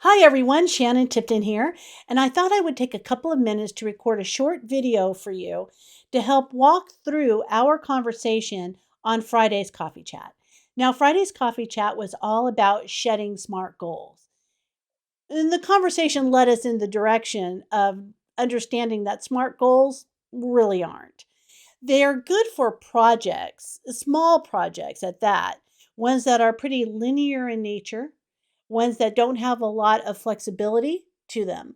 Hi everyone, Shannon Tipton here, and I thought I would take a couple of minutes to record a short video for you to help walk through our conversation on Friday's Coffee Chat. Now, Friday's Coffee Chat was all about shedding smart goals. And the conversation led us in the direction of understanding that smart goals really aren't. They're good for projects, small projects at that, ones that are pretty linear in nature, ones that don't have a lot of flexibility to them.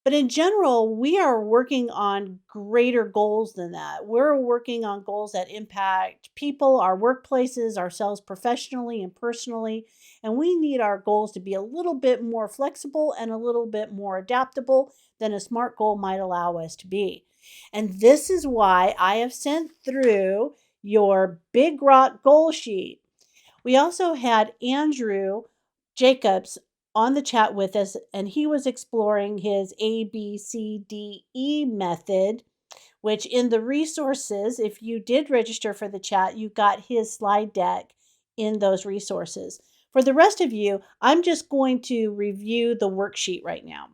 But in general, we are working on greater goals than that. We're working on goals that impact people, our workplaces, ourselves professionally and personally. And we need our goals to be a little bit more flexible and a little bit more adaptable than a SMART goal might allow us to be. And this is why I have sent through your Big Rock goal sheet. We also had Andrew Jacobs on the chat with us, and he was exploring his ABCDE method, which in the resources, if you did register for the chat, you got his slide deck in those resources. For the rest of you, I'm just going to review the worksheet right now.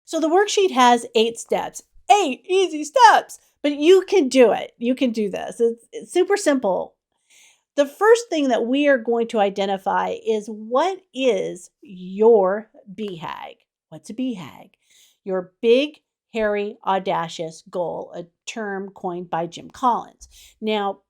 So the worksheet has 8 steps, 8 easy steps, but you can do it. You can do this. It's super simple. The first thing that we are going to identify is what is your BHAG? What's a BHAG? Your big, hairy, audacious goal, a term coined by Jim Collins. Now,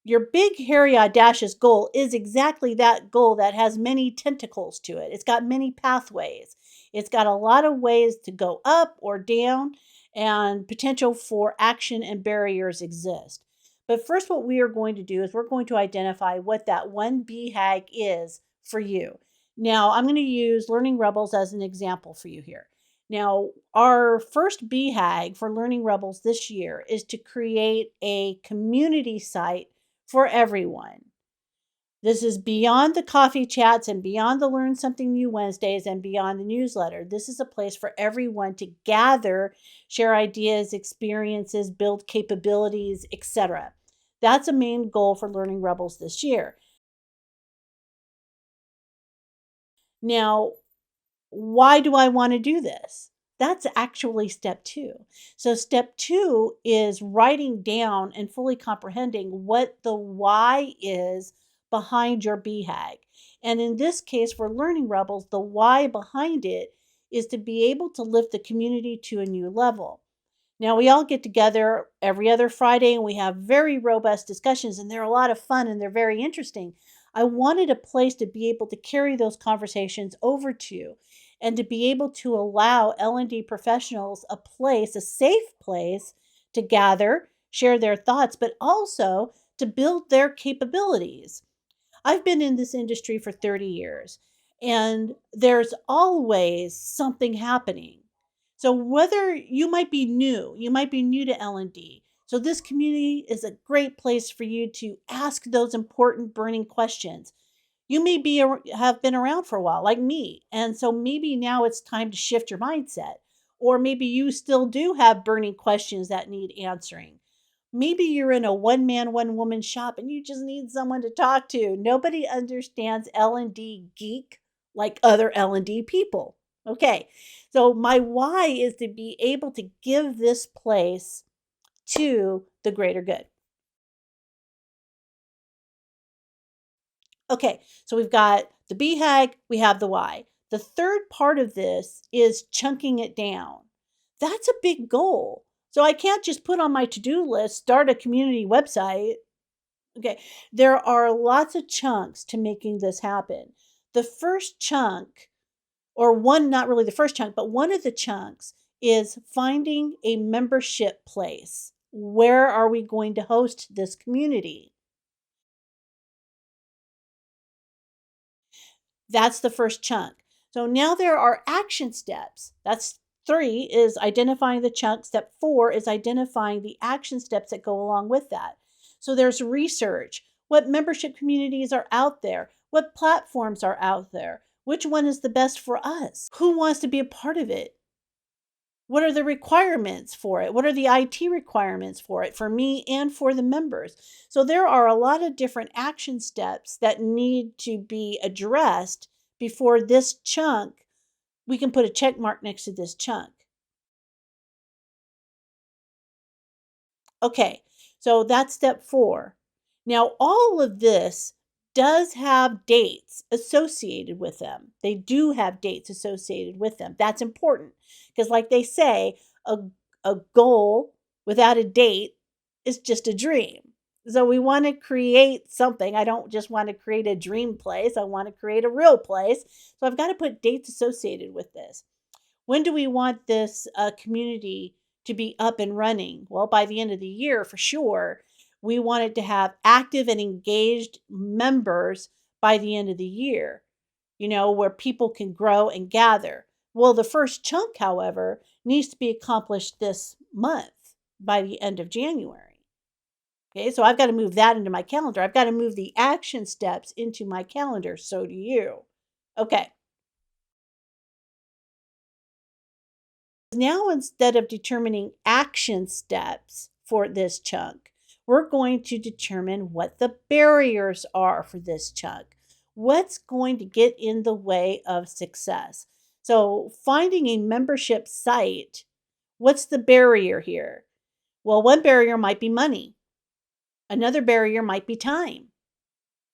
your big, hairy, audacious goal is exactly that goal that has many tentacles to it. It's got many pathways. It's got a lot of ways to go up or down, and potential for action and barriers exist. But first, what we are going to do is we're going to identify what that one BHAG is for you. Now, I'm going to use Learning Rebels as an example for you here. Now, our first BHAG for Learning Rebels this year is to create a community site for everyone. This is beyond the coffee chats and beyond the Learn Something New Wednesdays and beyond the newsletter. This is a place for everyone to gather, share ideas, experiences, build capabilities, etc. That's a main goal for Learning Rebels this year. Now, why do I want to do this? That's actually step 2. So, step 2 is writing down and fully comprehending what the why is behind your BHAG. And in this case, for Learning Rebels, the why behind it is to be able to lift the community to a new level. Now, we all get together every other Friday and we have very robust discussions, and they're a lot of fun and they're very interesting. I wanted a place to be able to carry those conversations over to and to be able to allow L&D professionals a place, a safe place to gather, share their thoughts, but also to build their capabilities. I've been in this industry for 30 years, and there's always something happening. So whether you might be new to L&D. So this community is a great place for you to ask those important burning questions. You may be have been around for a while like me, and so maybe now it's time to shift your mindset. Or maybe you still do have burning questions that need answering. Maybe you're in a one man, one woman shop and you just need someone to talk to. Nobody understands L&D geek like other L&D people. Okay. So my why is to be able to give this place to the greater good. Okay. So we've got the BHAG, we have the why. The third part of this is chunking it down. That's a big goal. So I can't just put on my to-do list, start a community website. Okay, there are lots of chunks to making this happen. The first chunk, or one, not really the first chunk, but one of the chunks is finding a membership place. Where are we going to host this community? That's the first chunk. So now there are action steps. That's 3 is identifying the chunk. Step 4 is identifying the action steps that go along with that. So there's research. What membership communities are out there? What platforms are out there? Which one is the best for us? Who wants to be a part of it? What are the requirements for it? What are the IT requirements for it, for me and for the members? So there are a lot of different action steps that need to be addressed before this chunk, we can put a check mark next to this chunk. Okay, so that's step 4. Now, all of this does have dates associated with them. They do have dates associated with them. That's important because, like they say, a, a goal without a date is just a dream. So, we want to create something. I don't just want to create a dream place, I want to create a real place. So, I've got to put dates associated with this. When do we want this community to be up and running? Well, by the end of the year, for sure. We want it to have active and engaged members by the end of the year, where people can grow and gather. Well, the first chunk, however, needs to be accomplished this month by the end of January. Okay, so I've got to move that into my calendar. I've got to move the action steps into my calendar. So do you. Okay. Now, instead of determining action steps for this chunk, we're going to determine what the barriers are for this chunk. What's going to get in the way of success? So, finding a membership site, what's the barrier here? Well, one barrier might be money, another barrier might be time,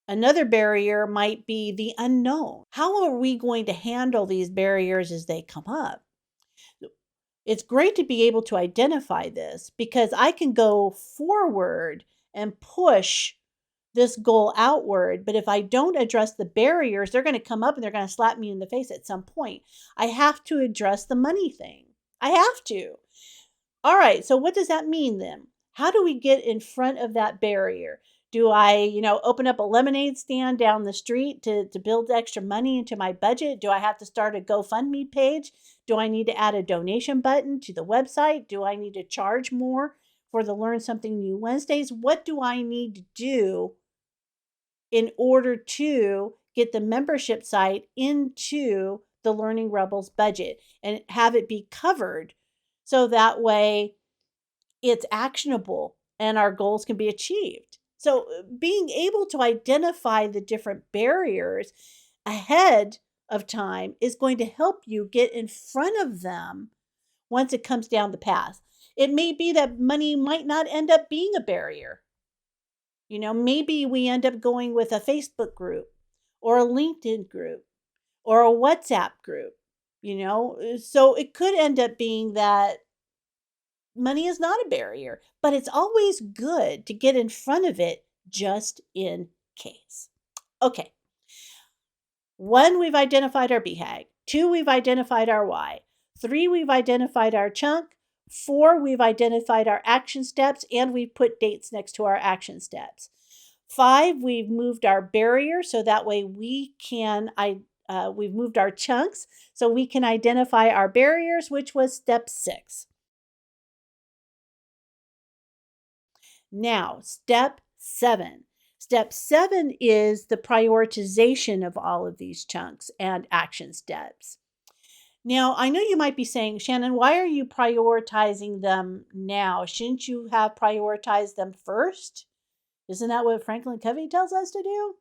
another barrier might be the unknown. How are we going to handle these barriers as they come up? It's great to be able to identify this because I can go forward and push this goal outward. But if I don't address the barriers, they're going to come up and they're going to slap me in the face at some point. I have to address the money thing. I have to. All right, so what does that mean then? How do we get in front of that barrier? Do I, open up a lemonade stand down the street to build extra money into my budget? Do I have to start a GoFundMe page? Do I need to add a donation button to the website? Do I need to charge more for the Learn Something New Wednesdays? What do I need to do in order to get the membership site into the Learning Rebels budget and have it be covered so that way it's actionable and our goals can be achieved? So, being able to identify the different barriers ahead of time is going to help you get in front of them once it comes down the path. It may be that money might not end up being a barrier. Maybe we end up going with a Facebook group or a LinkedIn group or a WhatsApp group, So it could end up being that money is not a barrier, but it's always good to get in front of it just in case. Okay. 1, we've identified our BHAG. 2, we've identified our why. 3, we've identified our chunk. 4, we've identified our action steps and we've put dates next to our action steps. 5, we've moved our barrier so that way we've moved our chunks so we can identify our barriers, which was step 6. Now, step 7. Step 7 is the prioritization of all of these chunks and action steps. Now, I know you might be saying, Shannon, why are you prioritizing them now? Shouldn't you have prioritized them first? Isn't that what Franklin Covey tells us to do?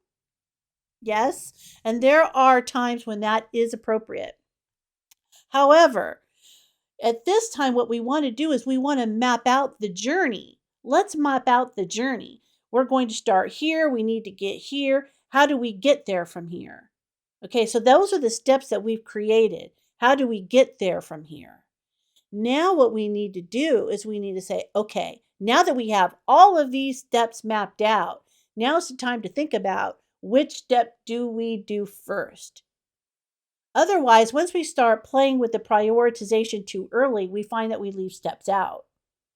Yes, and there are times when that is appropriate. However, at this time, what we want to do is we want to map out the journey. Let's map out the journey. We're going to start here. We need to get here. How do we get there from here? Okay, so those are the steps that we've created. How do we get there from here? Now what we need to do is we need to say, okay, now that we have all of these steps mapped out, now's the time to think about which step do we do first. Otherwise, once we start playing with the prioritization too early, we find that we leave steps out.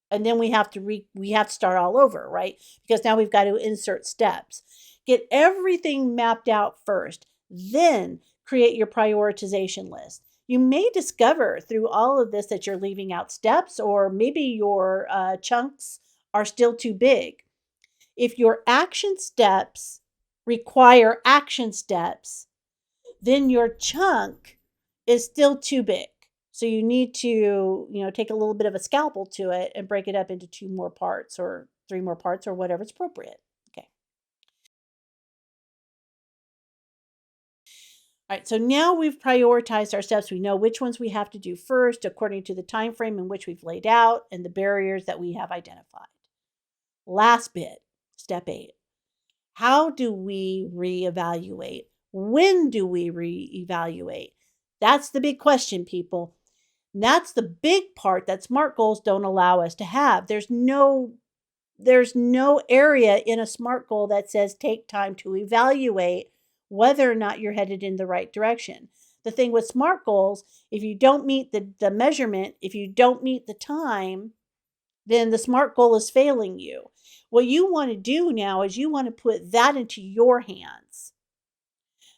And then we have to start all over, right? Because now we've got to insert steps. Get everything mapped out first, then create your prioritization list. You may discover through all of this that you're leaving out steps, or maybe your chunks are still too big. If your action steps require action steps, then your chunk is still too big. So you need to, take a little bit of a scalpel to it and break it up into two more parts or three more parts or whatever's appropriate. Okay. All right, so now we've prioritized our steps. We know which ones we have to do first according to the time frame in which we've laid out and the barriers that we have identified. Last bit, step 8. How do we reevaluate? When do we reevaluate? That's the big question, people. And that's the big part that SMART goals don't allow us to have. There's no area in a SMART goal that says take time to evaluate whether or not you're headed in the right direction. The thing with SMART goals, if you don't meet the measurement, if you don't meet the time, then the SMART goal is failing you. What you want to do now is you want to put that into your hands.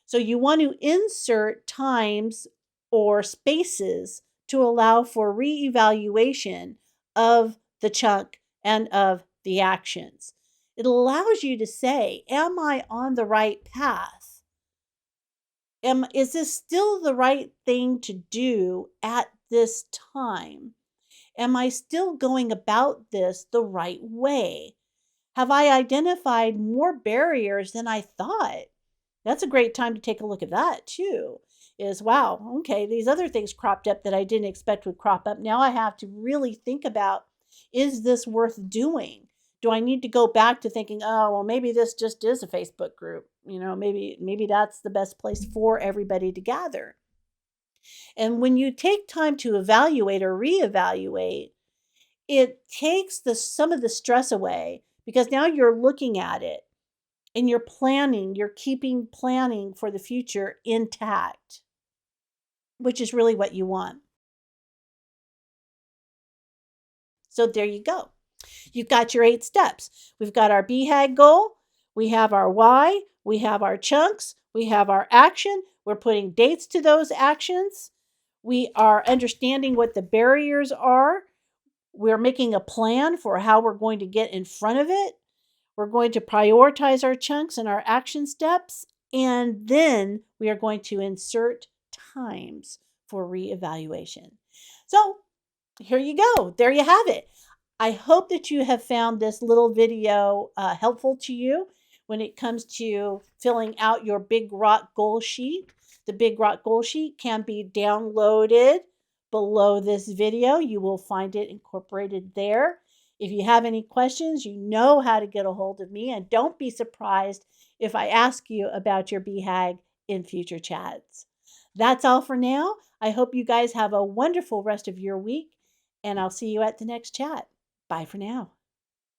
So you want to insert times or spaces to allow for reevaluation of the chunk and of the actions. It allows you to say, am I on the right path? Is this still the right thing to do at this time? Am I still going about this the right way? Have I identified more barriers than I thought? That's a great time to take a look at that too. Is wow, okay, these other things cropped up that I didn't expect would crop up. Now I have to really think about, is this worth doing? Do I need to go back to thinking, oh, well, maybe this just is a Facebook group? Maybe that's the best place for everybody to gather. And when you take time to evaluate or reevaluate, it takes some of the stress away because now you're looking at it and you're keeping planning for the future intact, which is really what you want. So there you go. You've got your 8 steps. We've got our BHAG goal, we have our why, we have our chunks, we have our action. We're putting dates to those actions. We are understanding what the barriers are. We're making a plan for how we're going to get in front of it. We're going to prioritize our chunks and our action steps. And then we are going to insert times for reevaluation. So here you go. There you have it. I hope that you have found this little video helpful to you when it comes to filling out your Big Rock goal sheet. The Big Rock goal sheet can be downloaded below this video. You will find it incorporated there. If you have any questions, you know how to get a hold of me, and don't be surprised if I ask you about your BHAG in future chats. That's all for now. I hope you guys have a wonderful rest of your week, and I'll see you at the next chat. Bye for now.